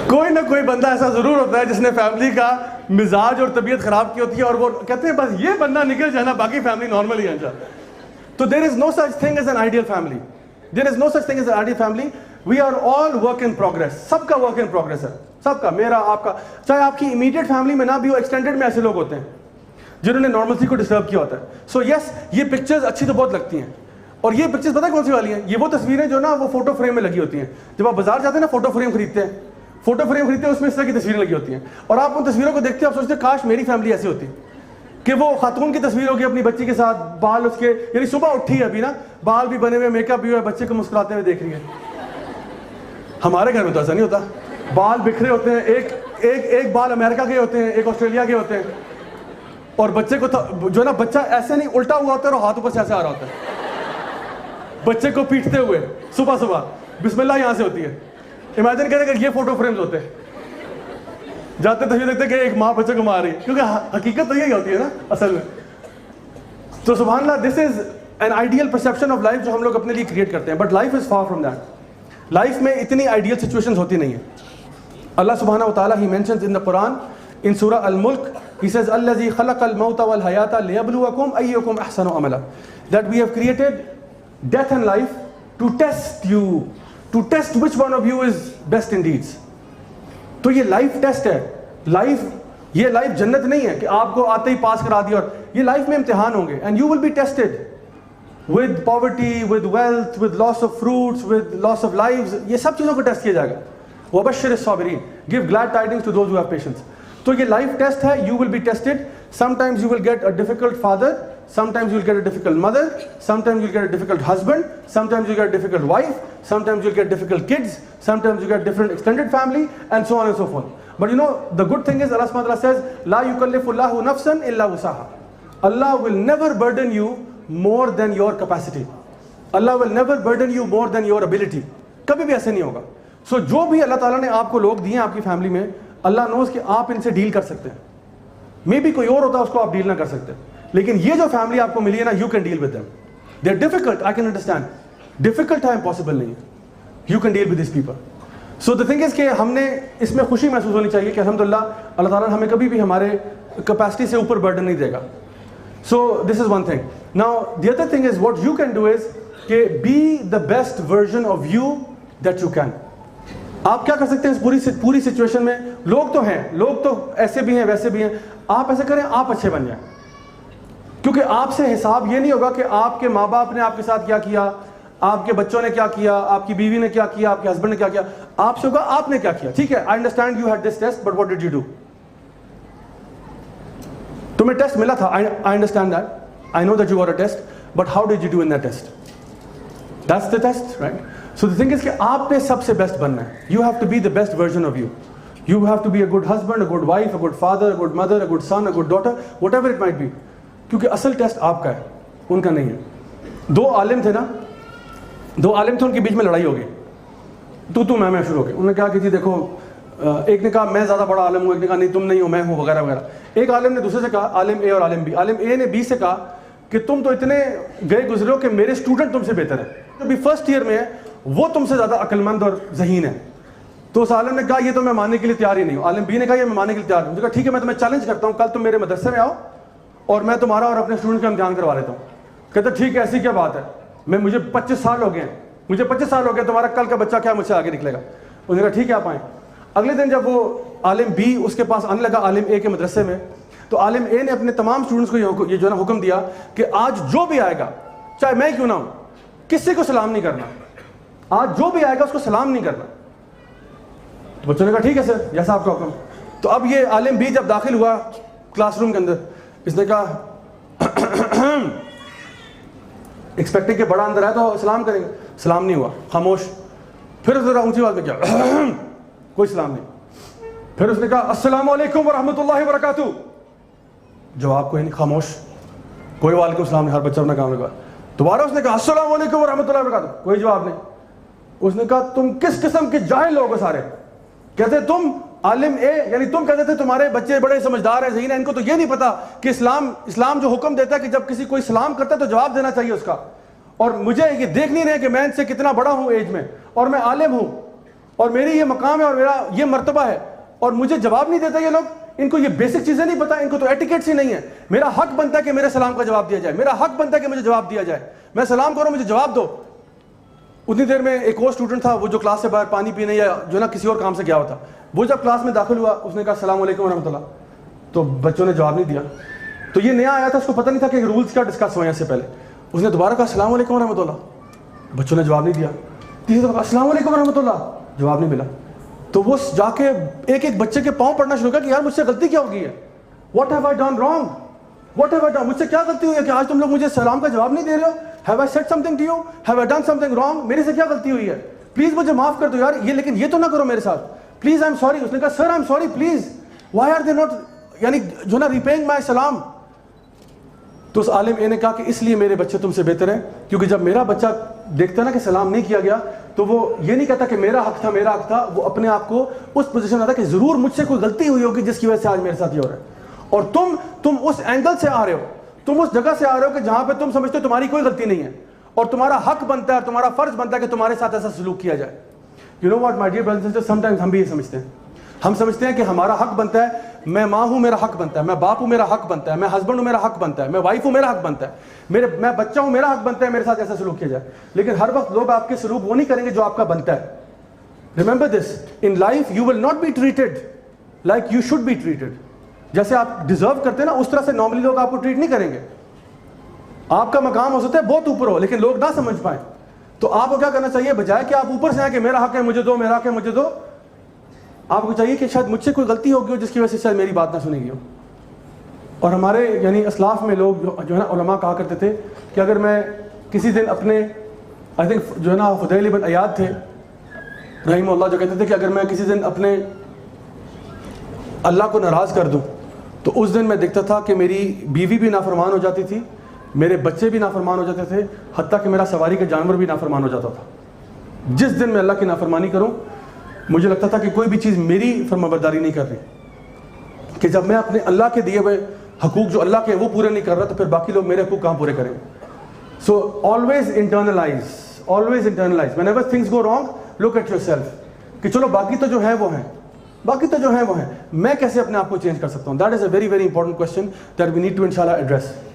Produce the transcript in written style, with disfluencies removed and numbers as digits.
کوئی نہ کوئی بندہ ایسا ضرور ہوتا ہے جس نے فیملی کا مزاج اور طبیعت خراب کی ہوتی ہے اور وہ کہتے ہیں بس یہ بندہ نکل جانا باقی فیملی نارمل ہی ہے انشاءاللہ. تو there is no such thing as an ideal family. There is no such thing as an ideal family. We are all work in progress. سب کا ورک ان پروگرس ہے, سب کا, میرا, آپ کا. چاہے آپ کی امیڈیٹ فیملی میں نہ بھی ہو, ایکسٹینڈیڈ میں ایسے لوگ ہوتے ہیں جنہوں نے نارملسی کو ڈسٹرب کیا ہوتا ہے. سو یس, یہ پکچرز اچھی تو بہت لگتی ہیں, اور یہ پکچرز پتہ ہے کون سی والی ہیں؟ یہ وہ تصویریں جو نا وہ فوٹو فریم میں لگی ہوتی ہیں. جب آپ بازار جاتے ہیں نا فوٹو فریم خریدتے ہیں, اس میں اس طرح کی تصویریں لگی ہوتی ہیں, اور آپ ان تصویروں کو دیکھتے ہیں, آپ سوچتے ہیں کاش میری فیملی ایسی ہوتی کہ وہ خاتون کی تصویر ہوگی اپنی بچی کے ساتھ, بال اس کے, یعنی صبح اٹھی ہے ابھی نا, بال بھی بنے ہوئے, میک اپ بھی ہوا ہے, بچے کو مسکراتے ہوئے دیکھ رہی ہے. ہمارے گھر میں تو ایسا نہیں ہوتا, بال بکھرے ہوتے ہیں, ایک بال امریکہ کے ہوتے ہیں, ایک آسٹریلیا کے ہوتے ہیں, اور بچے کو جو ہے نا بچہ ایسے نہیں الٹا ہوا ہوتا ہے اور ہاتھ اوپر سے ایسے آ رہا ہوتا ہے بچے کو پیٹتے ہوئے صبح بسم اللہ یہاں سے ہوتی ہے. امیجن کریں کہ یہ فوٹو فریمز ہوتے ہیں, جاتے تصویر دیکھتے کہ ایک ماں بچے کو مار رہی ہے, کیونکہ حقیقت تو یہی ہوتی ہے نا اصل میں. تو سبحان اللہ, this is an ideal perception of life جو ہم لوگ اپنے لیے کریٹ کرتے ہیں, but life is far from that. Life میں اتنی آئیڈیل سچویشنز ہوتی نہیں ہیں. اللہ سبحانہ و تعالیٰ ہی mentions in the Quran in Surah Al-Mulk, he says الَّذِي خَلَقَ الْمَوْتَ وَالْحَيَاةَ لِيَبْلُوَكُمْ أَيُّكُمْ أَحْسَنُ عَمَلًا. That we have created death and life to test you, to test which one of you is best in deeds. تو یہ life test ہے. یہ life جنت نہیں ہے کہ آپ کو آتے ہی پاس کرا دیا, اور یہ لائف میں امتحان ہوں گے, and you will be tested with poverty, with wealth, with loss of fruits, with loss of lives. یہ سب چیزوں کو ٹیسٹ کیا جائے گا. وَبَشِّرِ الصَّابِرِينَ, give glad tidings to those who have patience. تو یہ لائف ٹیسٹ ہے. You will be tested. Sometimes you will get a difficult father, sometimes you will get a difficult mother, sometimes you will get a difficult husband, sometimes you get a difficult wife, sometimes you will get difficult kids, sometimes you get different extended family, and so on and so forth. But you know, the good thing is Allah subhanahu wa ta'ala says la yukallifu Allahu nafsan illa wusaha. Allah will never burden you more than your capacity. Allah will never burden you more than your ability. کبھی بھی ایسے نہیں ہوگا. So جو بھی اللہ تعالیٰ نے آپ کو لوگ دیے ہیں آپ کی فیملی میں, اللہ نوز کہ آپ ان سے ڈیل کر سکتے ہیں. مے بی کوئی اور ہوتا ہے اس کو آپ ڈیل نہ کر سکتے, لیکن یہ جو فیملی آپ کو ملی ہے نا, you can deal with them. They are difficult, I can understand, difficult ہے, امپاسبل نہیں ہے. You can deal with these people. So the thing is کہ ہم نے اس میں خوشی محسوس ہونی چاہیے کہ الحمدللہ اللہ تعالیٰ ہمیں کبھی بھی ہمارے کیپیسٹی سے اوپر برڈن نہیں دے گا. So this is one thing. Now the other thing is what you can do is کہ be the best version of you that you can. آپ کیا کر سکتے ہیں اس پوری سچویشن میں؟ لوگ تو ہیں, لوگ تو ایسے بھی ہیں ویسے بھی ہیں. آپ ایسا کریں, آپ اچھے بن جائیں, کیونکہ آپ سے حساب یہ نہیں ہوگا کہ آپ کے ماں باپ نے آپ کے ساتھ کیا کیا, آپ کے بچوں نے کیا کیا, آپ کی بیوی نے کیا کیا, آپ کے ہسبینڈ نے کیا کیا. آپ سے ہوگا آپ نے کیا کیا. ٹھیک ہے, I understand you had this test, but what did you do. تمہیں ٹیسٹ ملا تھا, I understand that, I know that you were a test, but how did you do in that test. That's the test, right. So the thing is کہ آپ نے سب سے best بننا ہے. You have to be the best version of you. You have to be a good husband, a good wife, a good father, a good mother, a good son, a good daughter, whatever it might be. کیونکہ اصل test آپ کا ہے, ان کا نہیں ہے. دو عالم تھے, ان کے بیچ میں لڑائی ہو گئی, تو میں شروع ہو گئی. انہوں نے کہا کہ جی دیکھو, ایک نے کہا میں زیادہ بڑا عالم ہوں, ایک نے کہا نہیں تم نہیں ہو میں ہوں, وغیرہ وغیرہ. ایک عالم نے دوسرے سے کہا, عالم اے اور عالم بی, عالم اے نے بی سے کہا کہ تم تو اتنے گئے گزرے ہو کہ میرے اسٹوڈنٹ تم سے بہتر ہے, جو بھی فرسٹ ایئر میں ہے وہ تم سے زیادہ عقل مند اور ذہین ہے. تو اس عالم نے کہا یہ تو میں ماننے کے لیے تیار ہی نہیں ہوں. عالم بی نے کہا یہ میں ماننے کے لیے تیار ہوں. کہا ٹھیک ہے, میں تمہیں چیلنج کرتا ہوں, کل تم میرے مدرسے میں آؤ اور میں تمہارا اور اپنے اسٹوڈنٹ کا امتحان کروا لیتا ہوں. کہتا ٹھیک ہے, ایسی کیا بات ہے, مجھے 25 سال ہو گئے ہیں, مجھے 25 سال ہو گئے, تمہارا کل کا بچہ کیا مجھ سے آگے نکلے گا. انہوں نے کہا ٹھیک ہے آپ آئیں. اگلے دن جب وہ عالم بی اس کے پاس آنے لگا عالم اے کے مدرسے میں, تو عالم اے نے اپنے تمام اسٹوڈنٹس کو یہ جو ہے نا حکم دیا کہ آج جو بھی آئے گا, چاہے میں کیوں نہ ہوں, کسی کو سلام نہیں کرنا. آج جو بھی آئے گا اس کو سلام نہیں کرنا. بچوں نے کہا ٹھیک ہے سر, جیسا آپ کا حکم. تو اب یہ عالم بی جب داخل ہوا کلاس روم کے اندر, اس نے کہا ایکسپیکٹنگ کہ بڑا اندر آئے تو سلام کریں گے, سلام نہیں ہوا, خاموش. پھر اس نے اونچی آواز میں کیا, کوئی سلام نہیں. پھر اس نے کہا السلام علیکم ورحمۃ اللہ وبرکاتہ, جواب کوئی نہیں, خاموش, کوئی وعلیکم السلام نہیں, ہر بچہ اپنا کام لگا. دوبارہ اس نے کہا السلام علیکم ورحمۃ اللہ وبرکاتہ, کوئی جواب نہیں. اس نے کہا تم کس قسم کے جاہل لوگ ہو سارے. کہتے تم عالم اے, یعنی تم کہتے تھے تمہارے بچے بڑے سمجھدار ہیں, ذہین ہیں, ان کو تو یہ نہیں پتا کہ اسلام جو حکم دیتا ہے کہ جب کسی کوئی سلام کرتا ہے تو جواب دینا چاہیے اس کا. اور مجھے یہ دیکھ نہیں رہے کہ میں ان سے کتنا بڑا ہوں ایج میں, اور میں عالم ہوں, اور میری یہ مقام ہے اور میرا یہ مرتبہ ہے, اور مجھے جواب نہیں دیتا یہ لوگ. ان کو یہ بیسک چیزیں نہیں پتا, ان کو تو ایٹیکیٹس ہی نہیں ہے. میرا حق بنتا ہے کہ میرے سلام کا جواب دیا جائے, میرا حق بنتا ہے کہ مجھے جواب دیا جائے. میں سلام کروں, مجھے جواب دو. اتنی دیر میں ایک اور اسٹوڈنٹ تھا, وہ جو کلاس سے باہر پانی پینے یا جو نا کسی اور کام سے گیا ہوا تھا, وہ جب کلاس میں داخل ہوا اس نے کہا السلام علیکم ورحمۃ اللہ, تو بچوں نے جواب نہیں دیا. تو یہ نیا آیا تھا, اس کو پتہ نہیں تھا کہ رولز کیا ڈسکس ہوئے ہیں اس سے پہلے. اس نے دوبارہ کہا السلام علیکم ورحمۃ اللہ, بچوں نے جواب نہیں دیا. تیسری دفعہ السلام علیکم ورحمۃ اللہ, جواب نہیں ملا. تو وہ جا کے ایک ایک بچے کے پاؤں پڑنا شروع کیا کہ یار مجھ سے غلطی کیا ہو گئی ہے, what have I done wrong, what have I done, مجھ سے کیا غلطی ہوئی ہے کہ آج تم لوگ مجھے سلام کا جواب نہیں دے رہے ہو. Have I said something to you, have I done something wrong, میرے سے کیا غلطی ہوئی ہے, پلیز مجھے معاف کر دو یار, یہ لیکن یہ تو نہ کرو میرے ساتھ, پلیز آئی ایم سوری. اس نے کہا sir I am sorry please, why are they not, یعنی جو نا ریپیئنگ مائی سلام. تو اس عالم اے نے کہا کہ اس لیے میرے بچے تم سے بہتر ہیں, کیونکہ جب میرا بچہ دیکھتا نا کہ سلام نہیں کیا گیا تو وہ یہ نہیں کہتا کہ میرا حق تھا میرا حق تھا, وہ اپنے آپ کو اس پوزیشن میں آتا کہ ضرور مجھ سے کوئی غلطی ہوئی ہوگی جس کی وجہ سے آج میرے ساتھ یہ ہو رہا ہے. اور تم اس اینگل سے آ رہے ہو, تم اس جگہ سے آ رہے ہو کہ جہاں پہ تم سمجھتے ہو تمہاری کوئی غلطی نہیں ہے, اور تمہارا حق بنتا ہے اور تمہارا فرض بنتا ہے کہ تمہارے ساتھ ایسا سلوک کیا جائے. You know what my dear brothers and sisters, sometimes ہم بھی یہ سمجھتے ہیں, ہم سمجھتے ہیں کہ ہمارا حق بنتا ہے, میں ماں ہوں میرا حق بنتا ہے, میں باپ ہوں میرا حق بنتا ہے, میں ہسبینڈ ہوں میرا حق بنتا ہے, میں وائف ہوں میرا حق بنتا ہے, میں بچہ ہوں میرا حق بنتا ہے میرے ساتھ ایسا سلوک کیا جائے. لیکن ہر وقت لوگ آپ کے سلوک وہ نہیں کریں گے جو آپ کا بنتا ہے. Remember this, in life you will not be treated like you should be treated. جیسے آپ ڈیزرو کرتے ہیں نا اس طرح سے نارملی لوگ آپ کو ٹریٹ نہیں کریں گے. آپ کا مقام ہو سکتا ہے بہت اوپر ہو لیکن لوگ نہ سمجھ پائیں, تو آپ کو کیا کرنا چاہیے, بجائے کہ آپ اوپر سے آئیں کہ میرا حق ہے مجھے دو, میرا حق ہے مجھے دو, آپ کو چاہیے کہ شاید مجھ سے کوئی غلطی ہوگی جس کی وجہ سے شاید میری بات نہ سنے گی ہو. اور ہمارے یعنی اسلاف میں لوگ جو ہے نا علماء کہا کرتے تھے کہ اگر میں کسی دن اپنے آئی تھنک جو ہے نا فضیل بن عیاض تھے رحمہ اللہ, جو کہتے تھے کہ اگر میں کسی دن اپنے اللہ کو ناراض کر دوں تو اس دن میں دیکھتا تھا کہ میری بیوی بھی نافرمان ہو جاتی تھی, میرے بچے بھی نافرمان ہو جاتے تھے, حتیٰ کہ میرا سواری کا جانور بھی نافرمان ہو جاتا تھا. جس دن میں اللہ کی نافرمانی کروں مجھے لگتا تھا کہ کوئی بھی چیز میری فرمانبرداری نہیں کر رہی, کہ جب میں اپنے اللہ کے دیے ہوئے حقوق جو اللہ کے وہ پورے نہیں کر رہا تو پھر باقی لوگ میرے حقوق کہاں پورے کریں گے. So always internalise whenever things go wrong look at yourself, کہ چلو باقی تو جو ہیں وہ ہیں, باقی تو جو ہیں وہ ہیں, میں کیسے اپنے آپ کو چینج کر سکتا ہوں. That is a very very important question that we need to انشاءاللہ ایڈریس.